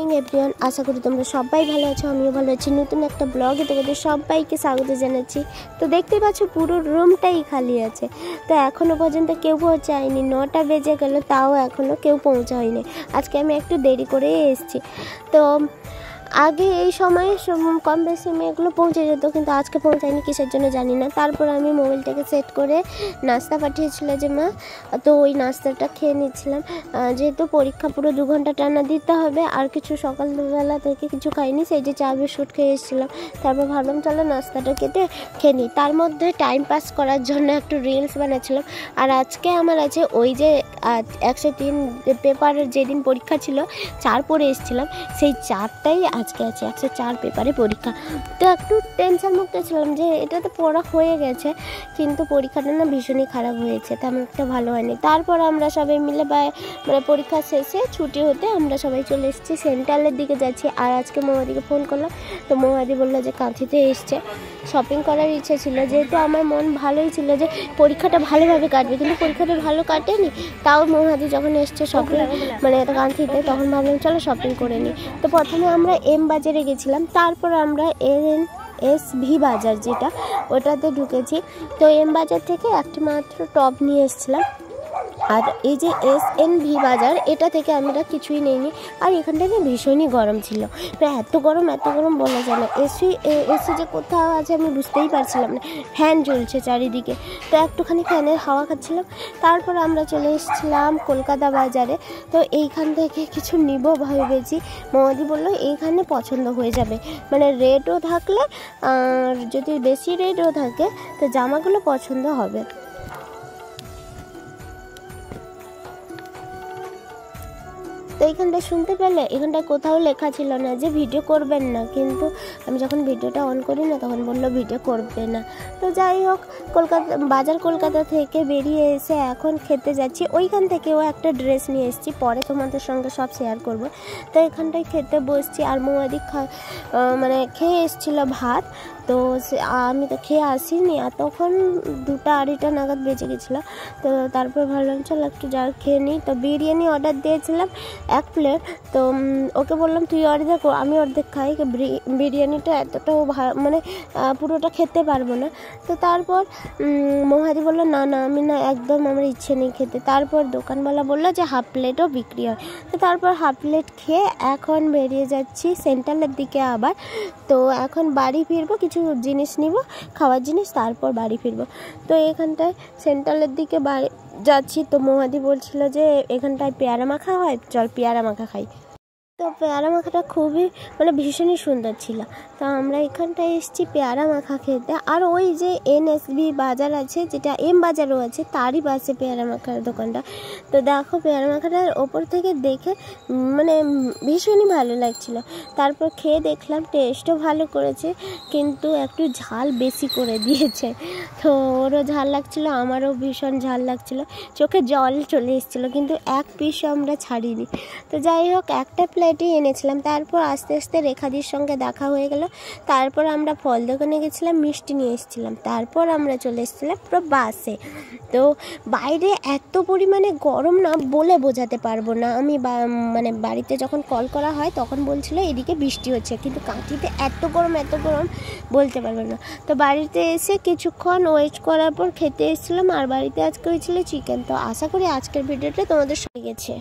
Morning everyone, আশা করি তোমরা সবাই ভালো আছো। আমিও ভালো আছি। নতুন একটা ব্লগে তোমাদের সবাইকে স্বাগত জানাচ্ছি। তো দেখতেই পাচ্ছ পুরো রুমটাই খালি আছে। তো এখনও পর্যন্ত কেউ পৌঁছায়নি। 9টা বেজে গেল, তাও এখনও কেউ পৌঁছায়নি। আজকে আমি একটু দেরি করে এসেছি। তো আগে এই সময়ে কম বেশি মেয়েগুলো পৌঁছে যেত, কিন্তু আজকে পৌঁছায়নি, কিসের জন্য জানি না। তারপর আমি মোবাইলটাকে সেট করে নাস্তা পাঠিয়েছিল যে মা, তো ওই নাস্তাটা খেয়ে নিচ্ছিলাম। যেহেতু পরীক্ষা পুরো 2 ঘন্টা টানা দিতে হবে, আর কিছু সকালবেলা থেকে কিছু খাইনি, সেই যে চা বিস্কুট খেয়ে এসেছিলাম। তারপর ভাবলাম চলো নাস্তাটা খেয়ে নিই। তার মধ্যে টাইম পাস করার জন্য একটু রিলস বানাচ্ছিলাম। আর আজকে আমার আছে ওই যে 103 পেপারের যেদিন পরীক্ষা ছিল 4 পড়ে এসেছিলাম, সেই 4টাই আজকে আছে। 104 পেপারে পরীক্ষা। তো একটু টেনশন মুক্ত ছিলাম যে এটা তো পড়া হয়ে গেছে, কিন্তু পরীক্ষাটা না ভীষণই খারাপ হয়েছে, তেমন একটা ভালো হয়নি। তারপর আমরা সবাই মিলে মানে পরীক্ষা শেষে ছুটি হতে আমরা সবাই চলে এসেছি, সেন্ট্রালের দিকে যাচ্ছি। আর আজকে মৌহাদিকে ফোন করলাম, তো মৌহাদি বললো যে কাঁথিতে এসছে। শপিং করার ইচ্ছে ছিল, যেহেতু আমার মন ভালোই ছিল যে পরীক্ষাটা ভালোভাবে কাটবে, কিন্তু পরীক্ষাটা ভালো কাটেনি। তাও মৌহাদি যখন এসছে শপিং মানে কাঁথিতে, তখন ভাবলাম চলো শপিং করে নিই। তো প্রথমে আমরা এম বাজারে গেছিলাম, তারপর আমরা NSV বাজার যেটা, ওটাতে ঢুকেছি। তো এম বাজার থেকে একটা মাত্র টপ নিয়ে এসেছিলাম। আর এই যে SNV বাজার, এটা থেকে আমরা কিছুই নিইনি। আর এখানটাতে ভীষণই গরম ছিল, এত গরম বলা যায় না। এসি যে কোথাও আছে আমি বুঝতেই পারছিলাম না। ফ্যান চলছে চারিদিকে, তো একটুখানি ফ্যানের হাওয়া খাচ্ছিলাম। তারপর আমরা চলে এসেছিলাম কলকাতা বাজারে। তো এইখান থেকে কিছু নিব ভেবেছি। মৌদি বললো এইখানে পছন্দ হয়ে যাবে, মানে রেটও থাকলে আর যদি বেশি রেটও থাকে তো জামাগুলো পছন্দ হবে। তো এইখানটায় শুনতে পেলে, এখানটায় কোথাও লেখা ছিল না যে ভিডিও করবেন না, কিন্তু আমি যখন ভিডিওটা অন করি না তখন বললো ভিডিও করবে না। তো যাই হোক, কলকাতা থেকে বেরিয়ে এসে এখন খেতে যাচ্ছি। ওইখান থেকেও একটা ড্রেস নিয়ে এসেছি, পরে তোমাদের সঙ্গে সব শেয়ার করব। তো এখানটায় খেতে বসছি। আর মৌয়াদি মানে খেয়ে এসেছিলো ভাত, তো আমি তো খেয়ে আসিনি। আর তখন 2টা 2:30 নাগাদ বেজে গেছিলো। তো তারপর ভাবলাম চল একটু যা খেয়ে নিই। তো বিরিয়ানি অর্ডার দিয়েছিলাম 1 প্লেট। তো ওকে বললাম তুই অর্ধেক, আমি অর্ধেক খাই। বিরিয়ানিটা এতটাও মানে পুরোটা খেতে পারবো না। তো তারপর মৌহাদি বললো না আমি না, একদম আমার ইচ্ছে নেই খেতে। তারপর দোকানওয়ালা বললো যে হাফ প্লেটও বিক্রি হয়। তো তারপর হাফ প্লেট খেয়ে এখন বেরিয়ে যাচ্ছি সেন্ট্রালের দিকে আবার। তো এখন বাড়ি ফিরবো, কিছু জিনিস নিব, খাওয়ার জিনিস, তারপর বাড়ি ফিরবো। তো এখানটায় সেন্ট্রালের দিকে যাচ্ছি। তো মৌহাদি বলছিল যে এখানটায় পেয়ারা মাখা হয়, চল পেয়ারা মাখা খাই। তো পেয়ারা মাখাটা খুবই মানে ভীষণই সুন্দর ছিল। তো আমরা এখানটায় এসেছি পেয়ারা মাখা খেতে। আর ওই যে NSV বাজার আছে, যেটা এম বাজারও আছে, তারই পাশে পেয়ারা মাখার দোকানটা। তো দেখো পেয়ারা মাখাটার ওপর থেকে দেখে মানে ভীষণই ভালো লাগছিল। তারপর খেয়ে দেখলাম টেস্টও ভালো করেছে, কিন্তু একটু ঝাল বেশি করে দিয়েছে। তো ওরও ঝাল লাগছিল, আমারও ভীষণ ঝাল লাগছিল, চোখে জল চলে এসেছিলো, কিন্তু এক পিসও আমরা ছাড়িনি। তো যাই হোক, একটা প্লেটই এনেছিলাম। তারপর আস্তে আস্তে রেখাদির সঙ্গে দেখা হয়ে গেল। তারপর আমরা ফল দোকানে গেছিলাম, মিষ্টি নিয়ে এসেছিলাম। তারপর আমরা চলে এসেছিলাম পুরো বাসে। তো বাইরে এত পরিমাণে গরম না, বলে বোঝাতে পারবো না। আমি মানে বাড়িতে যখন কল করা হয় তখন বলছিল এদিকে বৃষ্টি হচ্ছে, কিন্তু কাঁথিতে এত গরম বলতে পারবো না। তো বাড়িতে এসে কিছুক্ষণ ওয়েট করার পর খেতে এসেছিলাম। আর বাড়িতে আজকে হয়েছিল চিকেন। তো আশা করি আজকের ভিডিওটা তোমাদের সঙ্গে গেছে।